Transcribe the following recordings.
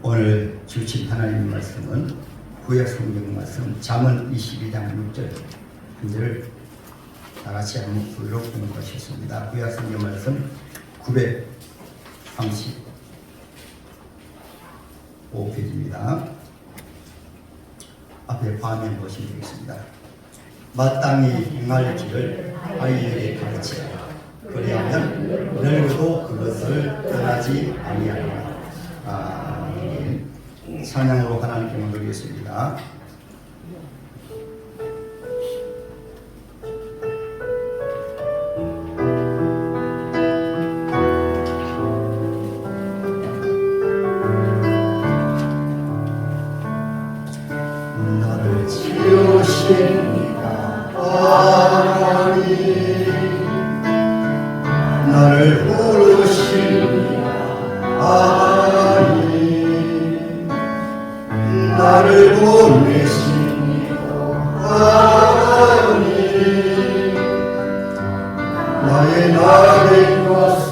오늘 주신 하나님 말씀은 구약 성경 말씀 잠언 22장 6절 한절 다같이 한 목소리로 공부하셨습니다. 구약 성경 말씀 935페이지입니다. 앞에 화면 보시면 되겠습니다. 마땅히 행할 길을 아이에게 가르치라. 그리하면 늙어도 그것을 떠나지 아니하리라. 아멘. 찬양으로 하나님께 드리겠습니다. 나를 지으시니까 하나님, 나를 부르시니까 하나님, 나를 보내시니까 하나님, 나의 나를 것은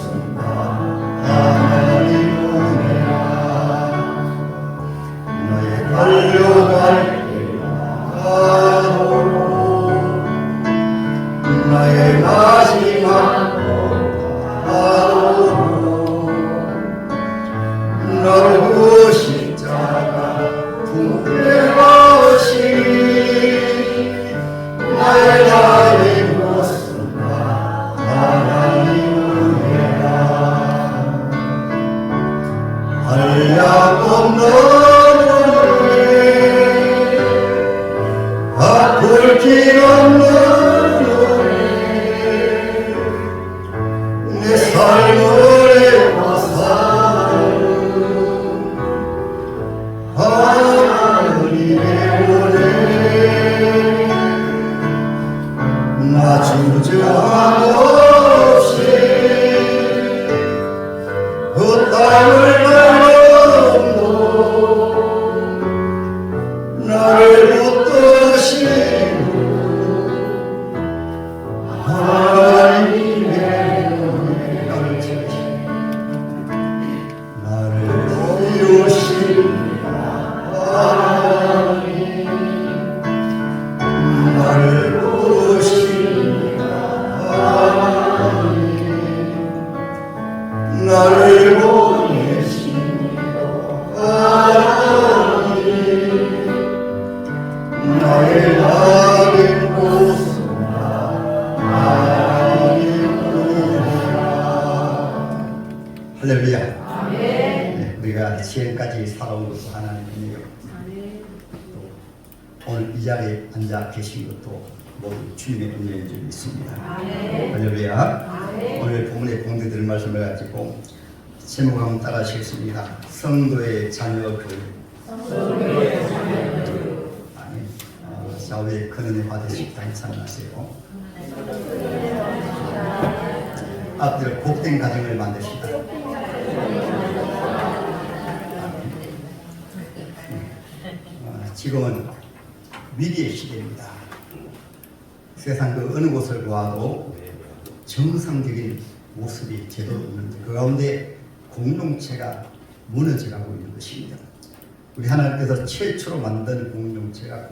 하나님 보내라. 나의 달려갈 나의 마지막 하루 나를 보신 자가 부끄러우시니 나의 나의 것은 하나님 은혜라. 한량없는 은혜 아플 길 없는 내 삶을 애워사는 하나님의 은혜 나 주저함 없이 그 땅을 갈망도 나를 붙드시고 하나님의 나를 보여주시니까 하나님, 나를 보시니까 하나님, 나를 보내시니까 하나님, 나의 나의 곳은 하나님 은혜라. 할렐루야. 우리가 지금까지 살아온 것도 하나님이에요. 오늘 이 자리에 앉아 계신 것도 모두 주님의 은혜인 줄 믿습니다. 할렐루야. 오늘 본문의 공대들 말씀을 가지고 제목을 한번 따라하시겠습니다. 성도의 자녀 교육. 좌우에 큰 은혜 받으시다 찬양하세요. 앞뒤로 복된 가정을 만드시다. 지금은 위기의 시대입니다. 세상 그 어느 곳을 보아도 정상적인 모습이 제대로 없는데 그 가운데 공동체가 무너져가고 있는 것입니다. 우리 하나님께서 최초로 만든 공동체가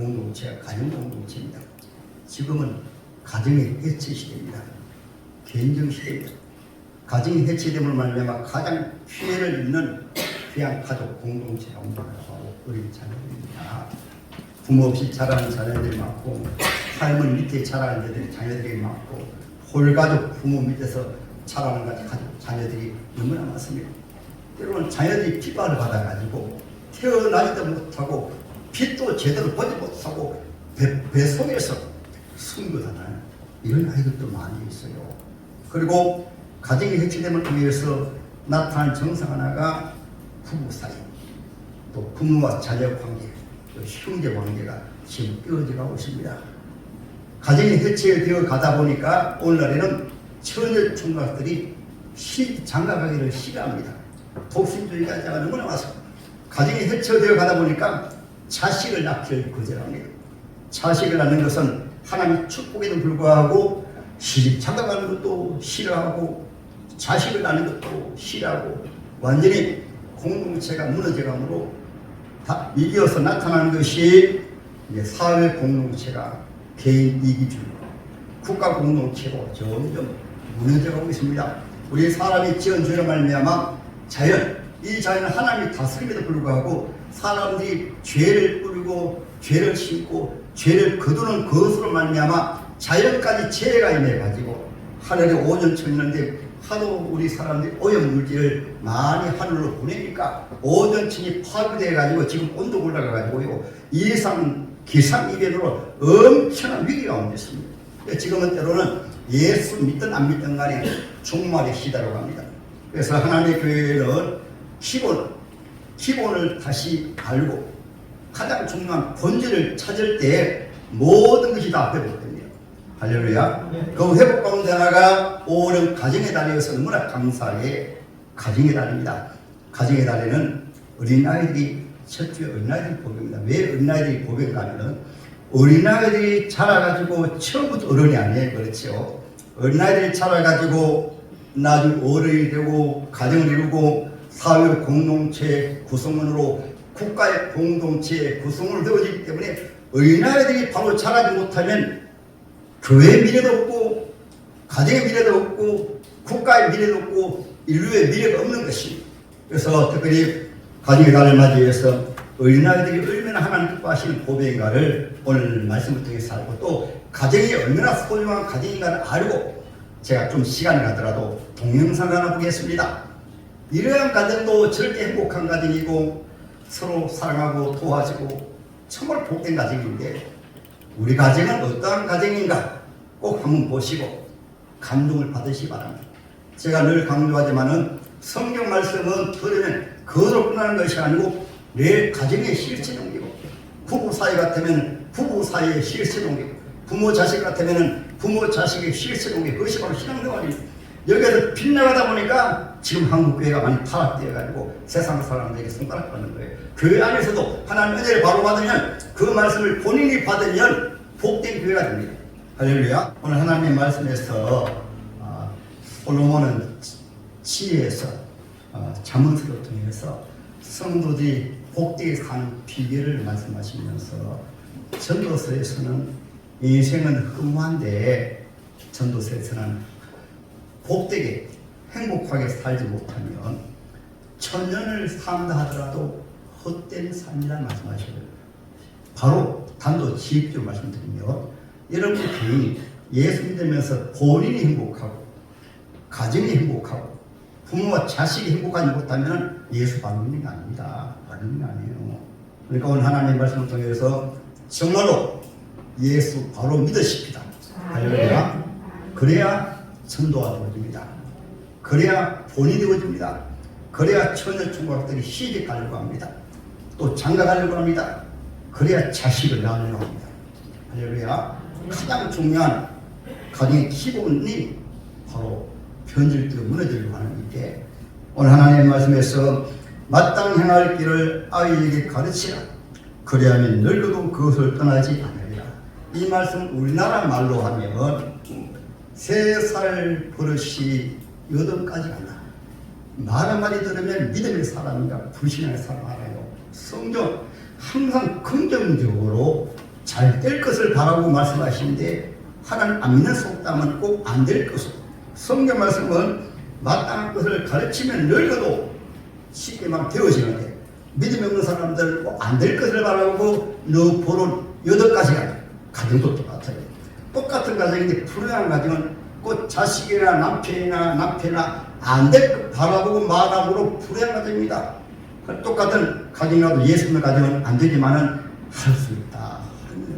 가정 공동체입니다. 지금은 가정의 해체 시대입니다. 개인적 시대입니다. 가정이 해체됨을 말미암아 가장 피해를 입는 귀한 가족 공동체 가운데 하고 어린 자녀들입니다. 부모 없이 자라는 자녀들이 많고 삶을 밑에 자라는 자녀들이 많고 홀가족 부모 밑에서 자라는 가족 자녀들이 너무나 많습니다. 때로는 자녀들이 핍박을 받아가지고 태어나지도 못하고 빛도 제대로 보지 못하고 배 속에서 숨겨다는 이런 아이들도 많이 있어요. 그리고 가정의 해체됨을 위해서 나타난 정상 하나가 부부 사이, 또 부모와 자녀 관계, 또 형제 관계가 지금 이어져 가고 있습니다. 가정이 해체되어 가다 보니까 오늘날에는 처녀 총각들이 장가가기를 싫어합니다. 독신주의자가 너무나 많아서 가정이 해체되어 가다 보니까 자식을 낳기를 거절합니다. 자식을 낳는 것은 하나님의 축복에도 불구하고 시집 장가가는 것도 싫어하고 자식을 낳는 것도 싫어하고 완전히 공동체가 무너져가므로 이어서 나타나는 것이 사회 공동체가 개인 이기주의로 국가 공동체로 점점 무너져가고 있습니다. 우리 사람이 지은 죄로 말미암아 이 자연은 하나님이 다스림에도 불구하고 사람들이 죄를 뿌리고 죄를 심고 죄를 거두는 것으로 말미암아 자연까지 죄가 임해가지고 하늘에 오존천이 있는데 하도 우리 사람들이 오염물질을 많이 하늘로 보내니까 오존천이 파괴돼가지고 지금 온도가 올라가가지고요 기상이변으로 엄청난 위기가 온 것입니다. 지금은 때로는 예수 믿든 안 믿든 간에 종말의 시대라고 합니다. 그래서 하나님의 교회는 기본을 다시 알고 가장 중요한 본질을 찾을 때 모든 것이 다 회복됩니다. 할렐루야. 그 회복 가운데 하나가 올해는 가정의 달이어서 너무나 감사하게 가정의 달입니다. 가정의 달에는 어린아이들이 첫째 어린아이들이 보배입니다. 왜 어린아이들이 보배인가 하면은 어린아이들이 자라가지고 처음부터 어른이 아니에요. 그렇죠. 어린아이들이 자라가지고 나중에 어른이 되고 가정을 이루고 사회 공동체 구성원으로 국가의 공동체 구성원으로 되어지기 때문에 어린아이들이 바로 자라지 못하면 교회의 미래도 없고 가정의 미래도 없고 국가의 미래도 없고 인류의 미래가 없는 것입니다. 그래서 특별히 가정의 달을 맞이해서 어린아이들이 얼마나 하나님 기뻐하시는 보배인가를 오늘 말씀을 통해서 알고 또 가정이 얼마나 소중한 가정인가를 알고 제가 좀 시간이 가더라도 동영상을 하나 보겠습니다. 이러한 가정도 절대 행복한 가정이고 서로 사랑하고 도와주고 정말 복된 가정인데 우리 가정은 어떠한 가정인가 꼭 한번 보시고 감동을 받으시기 바랍니다. 제가 늘 강조하지만은 성경 말씀은 들으면 그것으로 끝나는 것이 아니고 내 가정의 실체 옮기고 부부 사이 같으면 부부 사이의 실체 옮기고 부모 자식 같으면 부모 자식의 실체 옮기고 그것이 바로 신앙생활입니다. 여기에서 빗나가다 보니까 지금 한국교회가 많이 타락되어가지고 세상 사람들에게 손가락 받는 거예요. 교회 안에서도 하나님 은혜를 바로 받으면 그 말씀을 본인이 받으면 복된 교회가 됩니다. 할렐루야. 오늘 하나님의 말씀에서 솔로몬은 지혜에서 자문서를 통해서 성도들이 복되게 사는 비결을 말씀하시면서 전도서에서는 인생은 허무한데 전도서에서는 복되게 행복하게 살지 못하면 천년을 산다 하더라도 헛된 삶이라 말씀하셔요. 바로 단도직입적으로 말씀드리면 여러분 개인이 예수 믿으면서 본인이 행복하고 가정이 행복하고 부모와 자식이 행복하지 못하면 예수 받는 게 아닙니다. 받는 게 아니에요. 그러니까 오늘 하나님의 말씀을 통해서 정말로 예수 바로 믿으십시다. 할렐루야. 그래야 전도가 되어집니다. 그래야 본이 되어집니다. 그래야 처녀 총각들이 시집 가려고 합니다. 또 장가 가려고 합니다. 그래야 자식을 낳으려고 합니다. 할렐루야. 가장 중요한 가정의 기본이 바로 변질되고 무너지려고 하는 일인데 오늘 하나님의 말씀에서 마땅히 행할 길을 아이에게 가르치라. 그래야만 늙어도 그것을 떠나지 않으리라. 이 말씀 우리나라 말로 하면 3살 버릇이 8까지 간다. 말 한마디 들으면 믿음의 사람인가 불신의 사람 알아요. 성경 항상 긍정적으로 잘 될 것을 바라고 말씀하시는데 하나님 안 믿는 속담은 꼭 안 될 것으로 성경 말씀은 마땅한 것을 가르치면 늙어도 쉽게만 되어지는데 믿음이 없는 사람들 꼭 안 될 것을 바라고 너 버릇 8가지가 가정도 똑같아요. 똑같은 가정인데 불행한 가정은 꼭 자식이나 남편이나 안 될 것 바라보고 말하므로 불행한 가정입니다. 똑같은 가정이라도 예수 믿는 가정은 안 되지만은 할 수 있다.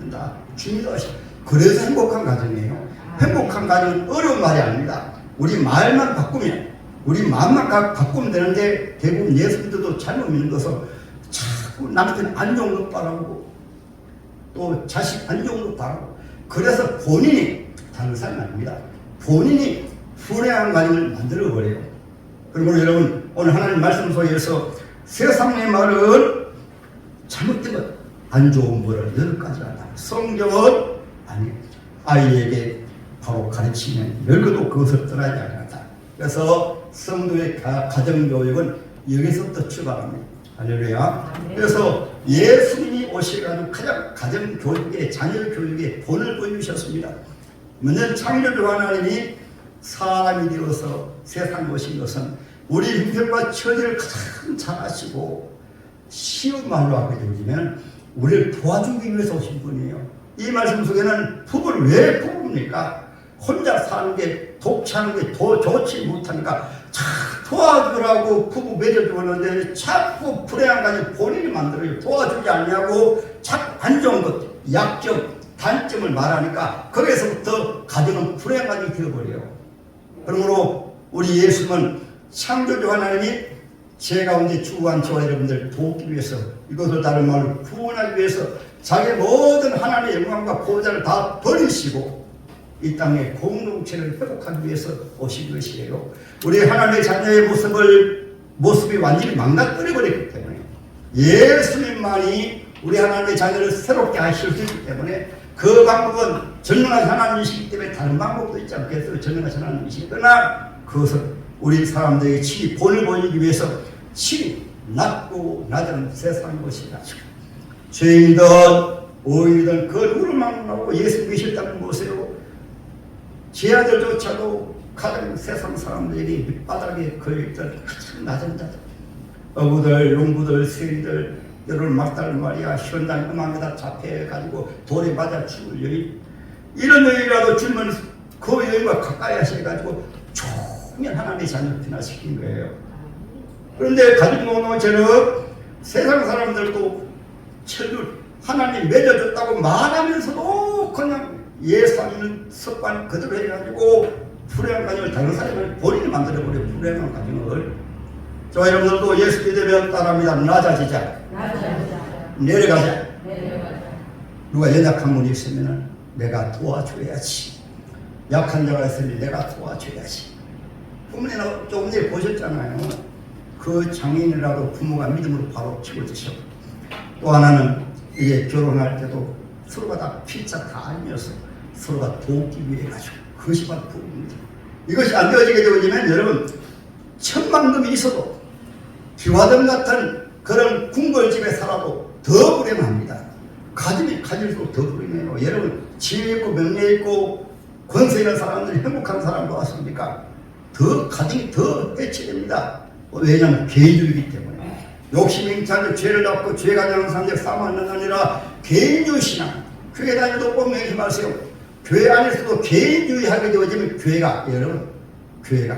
한다. 주님도 하시고 그래서 행복한 가정이에요. 행복한 가정은 어려운 말이 아닙니다. 우리 말만 바꾸면 우리 마음만 바꾸면 되는데 대부분 예수 믿어도 잘못 믿는 것은 자꾸 남편 안 좋은 것 바라고 또 자식 안 좋은 것 바라고 그래서 본인이 다른 사람이 아닙니다. 본인이 불행한 가정을 만들어버려요. 그러므로 여러분 오늘 하나님 말씀 속에서 세상의 말은 잘못된 것 안 좋은 거를 8가지 한다. 성경은 아니 아이에게 바로 가르치면 늙어도 그것을 떠나지 않는다. 그래서 성도의 가정교육은 여기서부터 출발합니다. 할렐루야. 그래서 예수님이 오셔가지고 가장 가정교육에 자녀교육에 본을 보여주셨습니다. 먼저 창조주 하나님이 사람이 되어서 세상에 오신 것은 우리 형편과 처지를 가장 잘 아시고 쉬운 말로 하게 되면 우리를 도와주기 위해서 오신 분이에요. 이 말씀 속에는 부부를 왜 부부입니까? 혼자 사는 게 독차는 게 더 좋지 못하니까 도와주라고 부부 맺어주었는데 자꾸 불행한 가지 본인이 만들어요. 도와주지 않냐고 자꾸 안 좋은 것, 약점, 단점을 말하니까 거기에서부터 가정은 불행한 가지 되어버려요. 그러므로 우리 예수님은 창조주 하나님이 죄 가운데 추구한 저와 여러분들 돕기 위해서 이것을 다른 말로 구원하기 위해서 자기의 모든 하나님의 영광과 보좌를 다 버리시고 이 땅의 공동체를 회복하기 위해서 오신 것이에요. 우리 하나님의 자녀의 모습이 완전히 망가뜨려버렸기 때문에 예수님만이 우리 하나님의 자녀를 새롭게 하실 수 있기 때문에 그 방법은 전능하신 하나님이시기 때문에 다른 방법도 있지 않겠어요. 전능하신 하나님이시기 그러나 그것을 우리 사람들에게 친히 본을 보이기 위해서 친히 낮고 낮은 세상의 것이 가지고 죄인이든 오인이든 그 누구를 만나고 예수 믿으셨다는 것이요. 제 아들조차도 가장 세상 사람들이 밑바닥에 걸려있던 가장 낮은 자들 어부들, 농부들, 세리들 여러분 막달 말이야 현장 음악에다 잡혀가지고 돌에 맞아 죽을 여인 이런 여인이라도 주면 그 여인과 가까이 하셔가지고 총연 하나님의 자녀를 변화시킨 거예요. 그런데 가진공동체는 세상 사람들도 하나님 맺어줬다고 말하면서도 그냥 예수하는 습관 그대로 해가지고 불행한 가정을 다른 사람을 본인이 만들어버려 불행한 가정을. 저 여러분들도 예수 믿으면 따라합니다. 낮아지자. 내려가자. 누가 연약한 분이 있으면 내가 도와줘야지. 약한 자가 있으면 내가 도와줘야지. 부모님 조금 전에 보셨잖아요. 그 장애인이라도 부모가 믿음으로 바로 키워주셔. 또 하나는 이제 결혼할 때도 서로가 다 피차 다 알면서 서로가 돕기 위해 가지고 그것이 바로 부부입니다. 이것이 안 되어지게 되어지면 여러분 천만금이 있어도 기와점 같은 그런 궁궐집에 살아도 더 불행합니다. 가지면 가질수록 더 불행해요. 여러분 지혜 있고 명예 있고 권세 있는 사람들이 행복한 사람도 왔습니까? 더 가정이 더 해체됩니다. 왜냐하면 개인주의이기 때문에 욕심이 자는 죄를 낳고 죄가 되는 사람들 싸움하는 게 아니라 개인주의 신앙. 교회 다녀도 꼭 명심하세요. 교회 안에서도 개인주의하게 되어지면 교회가 여러분 교회가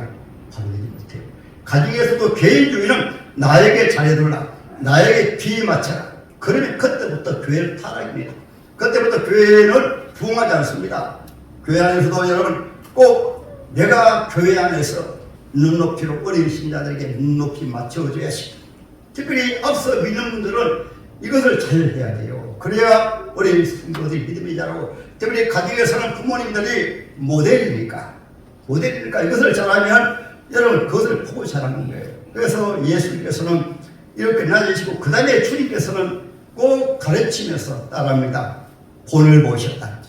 발전되지 못해요. 가정에서도 개인주의는 나에게 잘해둘라 나에게 귀에 맞춰라. 그러면 그때부터 교회를 타락입니다. 그때부터 교회는 부흥하지 않습니다. 교회 안에서도 여러분 꼭 내가 교회 안에서 눈높이로 어린 신자들에게 눈높이 맞춰줘야지. 특별히 앞서 믿는 분들은 이것을 잘 해야 돼요. 그래야 우리 성도들이 믿음이 자라고 특별히 가정에서는 부모님들이 모델이니까 이것을 잘하면 여러분 그것을 보고 자라는 거예요. 그래서 예수님께서는 이렇게 낮으시고 그 다음에 주님께서는 꼭 가르치면서 따라합니다. 본을 보셨다.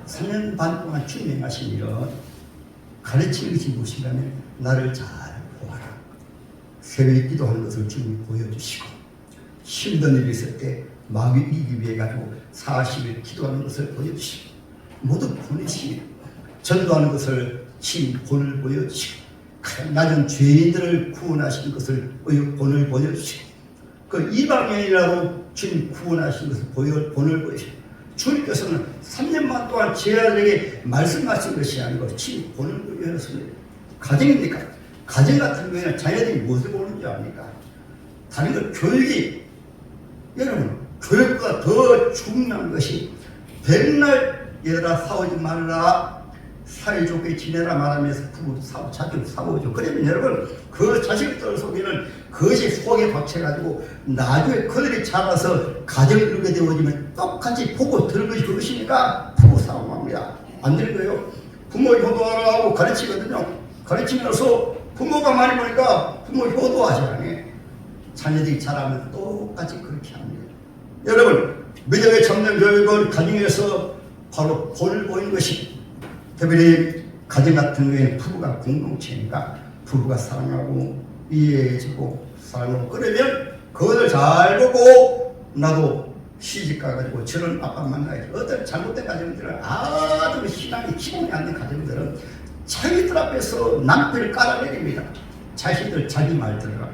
3년 반 동안 주님이 하신 일은 가르치는 것이 무엇인가 하면 나를 잘 보아라. 새벽에 기도하는 것을 주님이 보여주시고 힘든 일이 있을 때 마귀 이기기 위해 가지고 40일 기도하는 것을 보여주시고 모두 보내시며 전도하는 것을 친 본을 보여주시고 가장 낮은 죄인들을 구원하신 것을 본을 보여주시고 그 이방인이라도 주님 구원하신 것을 본을 보여주시고 주님께서는 3년만 동안 제 아들에게 말씀하신 것이 아니고 친 본을 보여주셨습니다. 가정입니까? 가정 같은 경우에는 자녀들이 무엇을 보는지 압니까? 다른 것 교육이 여러분 교육보다 더 중요한 것이 백날 얘들아 싸우지 말라 사이좋게 지내라 말하면서 부부 자주 싸우죠. 그러면 여러분 그 자식들 속에는 그것이 속에 박혀가지고 나중에 그들이 자라서 가정을 이루게 되어지면 똑같이 보고 들은 것이 그것이니까 부부 싸움합니다. 안 되는 거예요. 부모 효도하라 하고 가르치거든요. 가르치면서 부모가 많이 보니까 부모 효도하지 않아요. 자녀들이 자라면 똑같이 그렇게 합니다. 여러분 믿음의 참된 교육은 가정에서 바로 본을 보이는 것이 특별히 가정 같은 경우에는 부부가 공동체니까 부부가 사랑하고 이해해주고 사랑으로 그러면 그것을 잘 보고 나도 시집 가가지고 저런 아빠 만나야지. 어떤 잘못된 가정들은 아주 신앙이 기본이 안 된 가정들은 자기들 앞에서 남편을 깔아내립니다. 자식들 자기 말 들어라.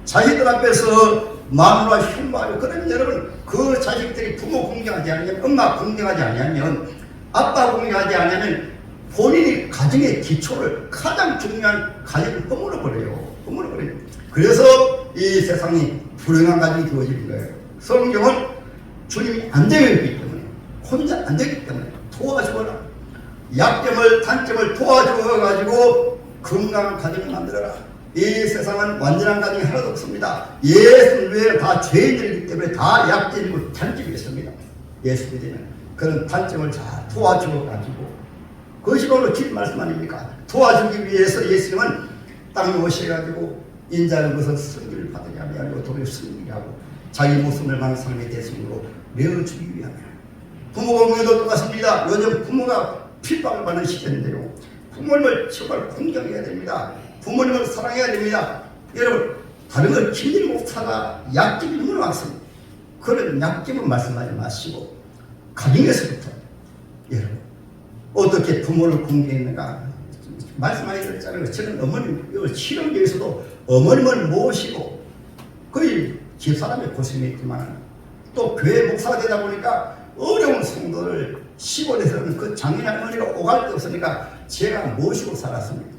자기들 앞에서 마누라 흉보하고 그러면 여러분 그 자식들이 부모 공경하지 않으면 엄마 공경하지 않으면 아빠 공경하지 않으면 본인이 가정의 기초를 가장 중요한 가정을 허물어버려요. 그래서 이 세상이 불행한 가정이 되어지는 거예요. 성경은 주님이 안 되기 때문에 혼자 안 되기 때문에 도와주어라. 약점을 단점을 도와주어가지고 건강한 가정을 만들어라. 이 세상은 완전한 가정이 하나도 없습니다. 예수 외에는 다 죄인들이기 때문에 다 약점이고 단점이 있습니다. 예수 믿으면 그런 단점을 잘 도와주어가지고 그것이 바로 긴 말씀 아닙니까? 도와주기 위해서 예수님은 땅에 오셔가지고 인자는 것을 승리를 받으려 하고 도리어 승리하고 자기 목숨을 많은 사람의 대승으로 내어주기 위하며 부모가 보면도 똑같습니다. 요즘 부모가 핍박을 받는 시대인데요. 부모님을 정말 공경해야 됩니다. 부모님을 사랑해야 됩니다. 여러분 다른 걸 김일 목사가 약점이 너무 많습니다. 그런 약점은 말씀하지 마시고 가정에서부터 여러분 어떻게 부모를 공경했는가 말씀하기 그랬잖아요. 저는 어머님 실험교에서도 어머님을 모시고 거의 집사람의 고생이 있지만 또 교회 목사가 되다 보니까 어려운 성도를 시골에서는 그 장인 할머니가 오갈 데 없으니까 제가 모시고 살았습니다.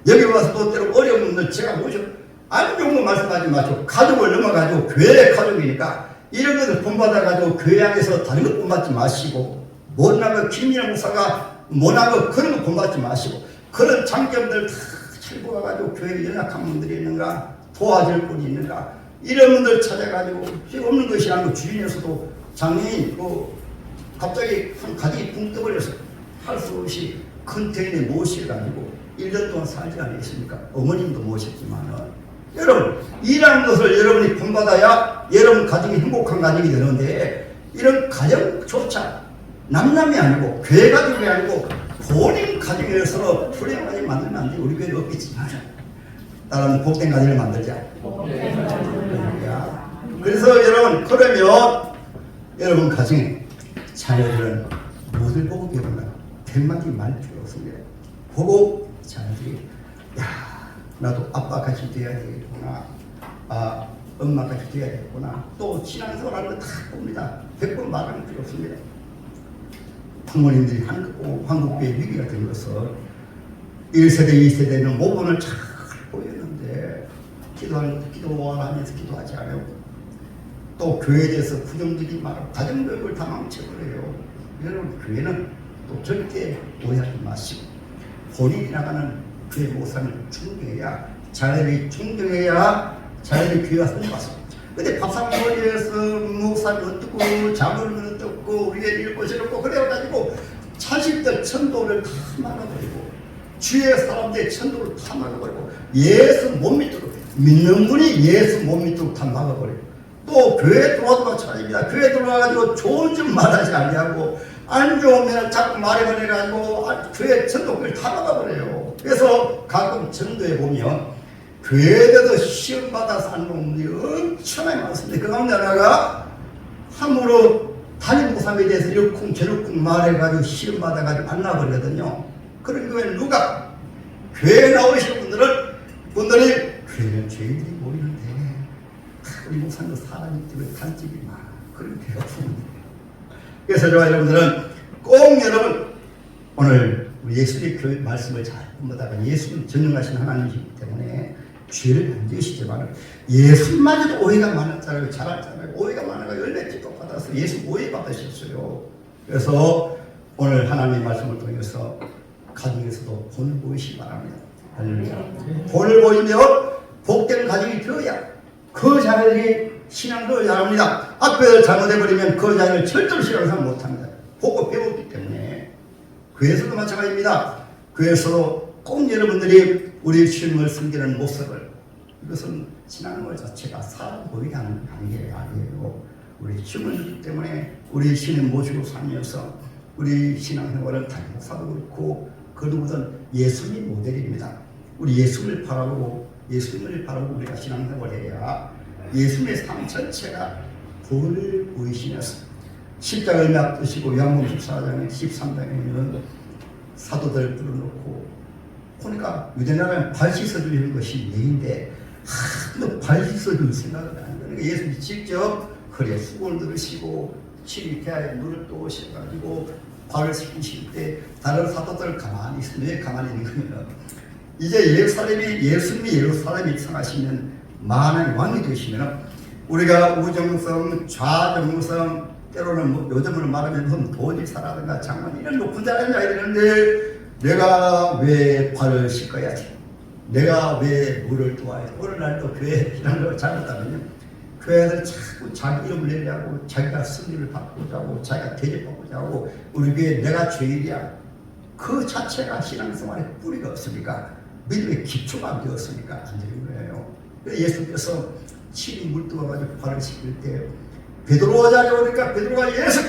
여기 와서도 때로 어려운 분들 제가 모시고 안 좋은 거 말씀하지 마시고 가족을 넘어가지고 교회 가족이니까 이런 것을 본받아가지고 교회 안에서 다른 것 본받지 마시고 못난 거 김민아 목사가 못난 거 그런 거 본받지 마시고 그런 장점들 다 찰고 가가지고 교회에 연약한 분들이 있는가 도와줄 분이 있는가 이런 분들 찾아가지고 없는 것이 아니고 주변에서도 장애인 갑자기 한 가족이 붕 떠버려서 할 수 없이 컨테이너에 모셔가지고 1년 동안 살지 않았습니까? 어머님도 모셨지만은 여러분 이러한 것을 여러분이 본받아야 여러분 가정이 행복한 가정이 되는데 이런 가정조차 남남이 아니고 교회 가족이 아니고 본인 가정에서 불행한 가정 만들면 안 돼. 우리 교회는 없겠지만 다른 복된 가정을 만들자. 그래서 여러분 그러면 여러분 가정에 자녀들은 무엇을 보고 배운다? 백마디 말 필요 없습니다. 보고 자녀들이 야 나도 아빠같이 돼야 되겠구나. 엄마같이 돼야 되겠구나. 또 신앙생활하는 거 다 봅니다. 100번 말하는 필요 없습니다. 부모님들이 한국교회 위기가 된 것을 1세대, 2세대는 모범을 잘 보였는데 기도하면서 기도하지 않고 또 교회에 대해서 부정적인 말을 가정교육을 다 망쳐버려요. 여러분 교회는 또 절대 오해하지 마시고 본인이 나가는 교회 목사를 존경해야 자녀들이 존경해야 자녀들이 교회가 선생받습니다. 근데 밥상머리에서 목사는 어떻고 자문은 어떻고 우리의 읽고 저렇고 그래가지고 자식들 천도를 다 막아버리고 주의 사람들의 천도를 다 막아버리고 예수 못 믿도록 믿는 분이 예수 못 믿도록 다 막아버리고 또 교회 들어와도 마찬가지입니다. 교회 들어와가지고 좋은 점 말하지 아니하고 안 좋으면 자꾸 말해버려가지고 교회 전도를 다 막아버려요. 그래서 가끔 전도에 보면 교회에도 시험받아서 하는 놈들이 엄청나게 많습니다. 그 가운데 하나가 함부로 담임 목사에 대해서 이렇쿵 저렇쿵 말해가지고 시험받아가지고 만나버리거든요. 그런 교회는 누가? 교회에 나오시는 분들이 교회는 죄인들이 모이는데 우리 목사님도 사람이 때문에 단집이 많아. 그런 교회가 없습니다. 그래서 저와 여러분들은 꼭 여러분 오늘 우리 예수의 교회 말씀을 잘 본받아가 예수는 전능하신 하나님이기 때문에 죄를 안 지으시지만 예수마저도 오해가 많았잖아요. 잘했잖아요. 오해가 많아가 열매 기도 받아서 예수 오해 받으셨어요. 그래서 오늘 하나님의 말씀을 통해서 가정에서도 본을 보이시기 바랍니다. 할렐루야. 본을 보이면 복된 가정이 되어야 그 자녀들이 신앙도 잘합니다. 앞에서 잘못해버리면 그 자녀를 절대로 신앙생활 못합니다. 보고 배웠기 때문에. 교회에서도 마찬가지입니다. 교회에서도 꼭 여러분들이 우리 주님을 섬기는 모습을 이것은 신앙생활 자체가 사람 보이게 하는 게 아니에요. 우리 주님을 믿기 때문에 우리 주님 모시고 살면서 우리 신앙생활은 다른 목사도 그렇고 그 누구든 예수님 모델입니다. 우리 예수를 바라보고 예수님을 바라보고 우리가 신앙생활을 해야 예수님의 삶 전체가 본을 보이시면서 십자가를 납두시고 요한복음 14장에 13장에는 사도들 불러놓고 그러니까 유대나라는 발 씻어주는 것이 예인데 너 발 씻어줄 생각은 안 해요. 그러니까 예수님이 직접 허리에 수건을 들으시고 치리태아에 물을 떠오셔가지고 발을 씻기실 때 다른 사도들 가만히 있으면 왜 가만히 있는 거냐면 이제 예수님이 예루살렘에 입성하시면 만왕의 왕이 되시면 우리가 우정성, 좌정성 때로는 뭐 요즘으로 말하면 도지사라든가 장관 이런 높은 자리에 이러는데 내가 왜 발을 씻어야지? 내가 왜 물을 도와야지? 오늘날도 교회 이런 걸 잘못하면요 교회에서 자꾸 자기 이름을 내려고 자기가 승리를 받고자 하고 자기가 대접받고자 하고 우리 교회 내가 죄인이야 그 자체가 신앙생활의 뿌리가 없으니까 믿음의 기초가 안 되었으니까 안 되는 거예요. 예수께서 친히 물 떠가지고 발을 씻길 때 베드로가 자려오니까 베드로가 예수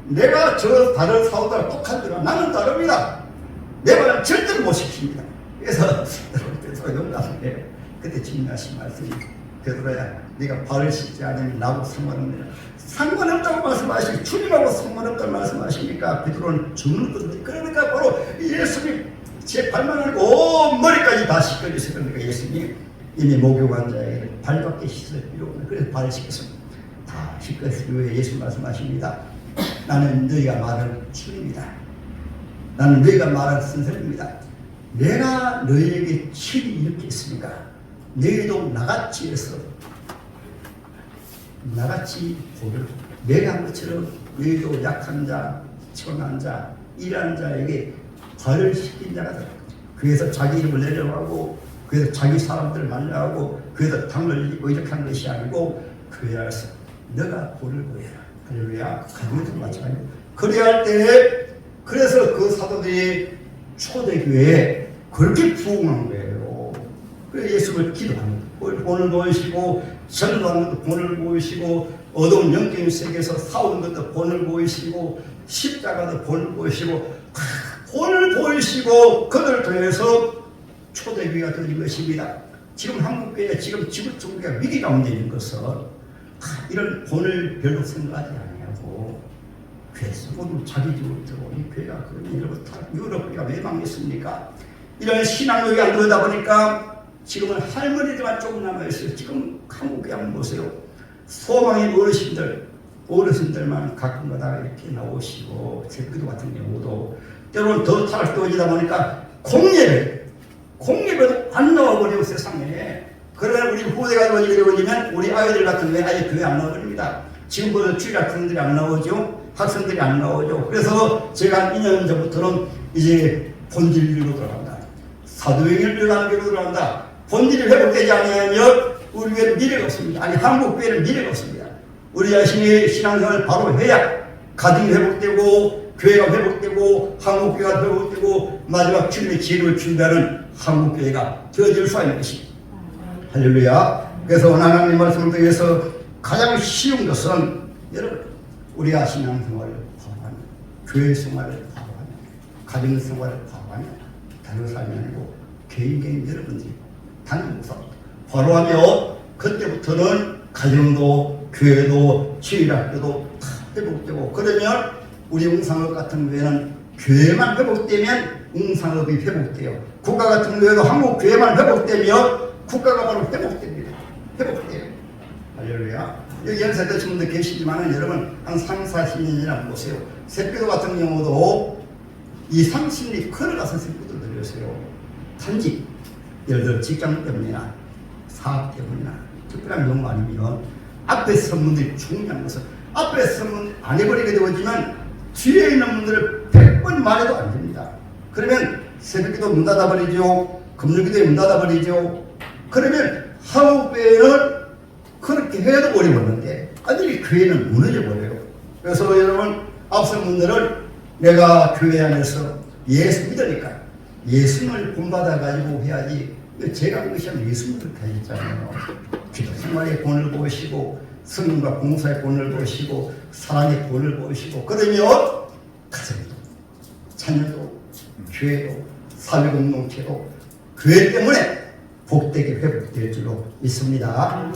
내가 저 다른 사도들과 똑같더라 나는 다릅니다. 내 발은 절대로 못 시킵니다. 그래서 베드로가 용납해요. 그때 주님이 하신 말씀이 베드로야 네가 발을 씻지 않으면 나하고 상관없느냐 상관없다고 말씀하시고 주님하고 상관없다고 말씀하시니까 베드로는 죽는 거거든요. 그러니까 바로 예수님 제 발만 아니고 온 머리까지 다 씻겨주세요. 그러니까 예수님이 이미 목욕한 자에게 발밖에 씻을 필요가 없는 그래서 발을 씻겼습니다. 다 씻겼을 후에 예수 말씀하십니다. 나는 너희가 말하는 주님이다. 나는 너희가 말하는 선생님이다. 내가 너희에게 친히 이렇게 했으니까 너희도 나같이 해서 나같이 보를 내가 한 것처럼 너희도 약한 자, 천한 자, 일한 자에게 발을 씻긴 자가 되라. 그래서 자기 이름을 내려가고 그래서 자기 사람들을 만나고 그래서 당을 의적한 것이 아니고 그에 알아서 너가 본을 보여라. 할렐루야. 가정에도 마찬가지고 그래야 할 때 그래서 그 사도들이 초대교회에 그렇게 부흥한 거예요. 그래서 예수를 기도하는 본을 보이시고 전도하는 것도 본을 보이시고 어두운 영적인 세계에서 싸우는 것도 본을 보이시고 십자가도 본을 보이시고 본을 보이시고 그들을 통해서 초대교회가 되는 것입니다. 지금 한국교회 지금 지구촌교회가 위기 가운데 있는 것은 이런 본을 별로 생각하지 않냐고 그래서 모두 자기 집으로 들어오니 교회가 그러니 여러분 다 유럽교회가 왜 망했습니까? 이런 신앙력이 안 들어다 보니까 지금은 할머니들만 조금 남아있어요. 지금 한국교회 한번 보세요. 소망의 어르신들만 가끔가다 이렇게 나오시고 제기도 같은 경우도 때로는 더 타락되어지다 보니까 공예배도 안 나와버리고 세상에. 그러면 우리 후대가 되어지면 우리 아이들 같은 경우에 아예 교회 안 나와버립니다. 지금부터 주일학생들이 안 나오죠. 학생들이 안 나오죠. 그래서 제가 한 2년 전부터는 이제 본질로 들어간다. 사도행을 들어가는 길로 들어간다. 본질이 회복되지 않으면 우리 교회는 미래가 없습니다. 아니 한국 교회는 미래가 없습니다. 우리 자신이 신앙생활을 바로 해야 가정이 회복되고 교회가 회복되고 한국교회가 회복되고 마지막 주님의 지혜를 준비하는 한국교회가 되어질 수가 있는 것입니다. 할렐루야. 그래서 하나님 말씀을 통해서 가장 쉬운 것은 여러분 우리가 신앙생활을 파악하는 교회 생활을 파악하는 가정생활을 파악하는 다른 사람이 아니고 개인 여러분들이 단임 목사 바로 하며 그때부터는 가정도 교회도 주일학교도 다 회복되고 그러면 우리 웅상업 같은 교회는 교회만 회복되면 웅상업이 회복돼요. 국가 같은 교회도 한국 교회만 회복되면 국가가 바로 회복됩니다. 회복돼요. 할렐루야. 여기 연세 드신 분들 계시지만 여러분 한 3, 40년이나 보세요. 새끼도 같은 경우도 2, 30리 걸어가서 새끼도 들렸어요. 단지 예를 들어 직장 때문이나 사업 때문이나 특별한 경우 아니면 앞에 선 분들이 중요한 것은 앞에 서면 안 해버리게 되어지면 뒤에 있는 분들을 100번 말해도 안 됩니다. 그러면 새벽기도 문 닫아버리죠. 금요기도에 문 닫아버리죠. 그러면 한국교회는 그렇게 해도 어려웠는데 아들이 교회는 무너져버려요. 그래서 여러분 앞선 분들은 내가 교회 안에서 예수 믿으니까 예수님을 본받아가지고 해야지 제가 한 것이 아니라 예수님을 가졌잖아요. 기도 생활의 본을 보시고 성령과 봉사의 본을 보시고 사랑의 본을 보시고 그러면 가정도 자녀도 교회도 사회공동체도 교회 때문에 복되게 회복될 줄로 믿습니다.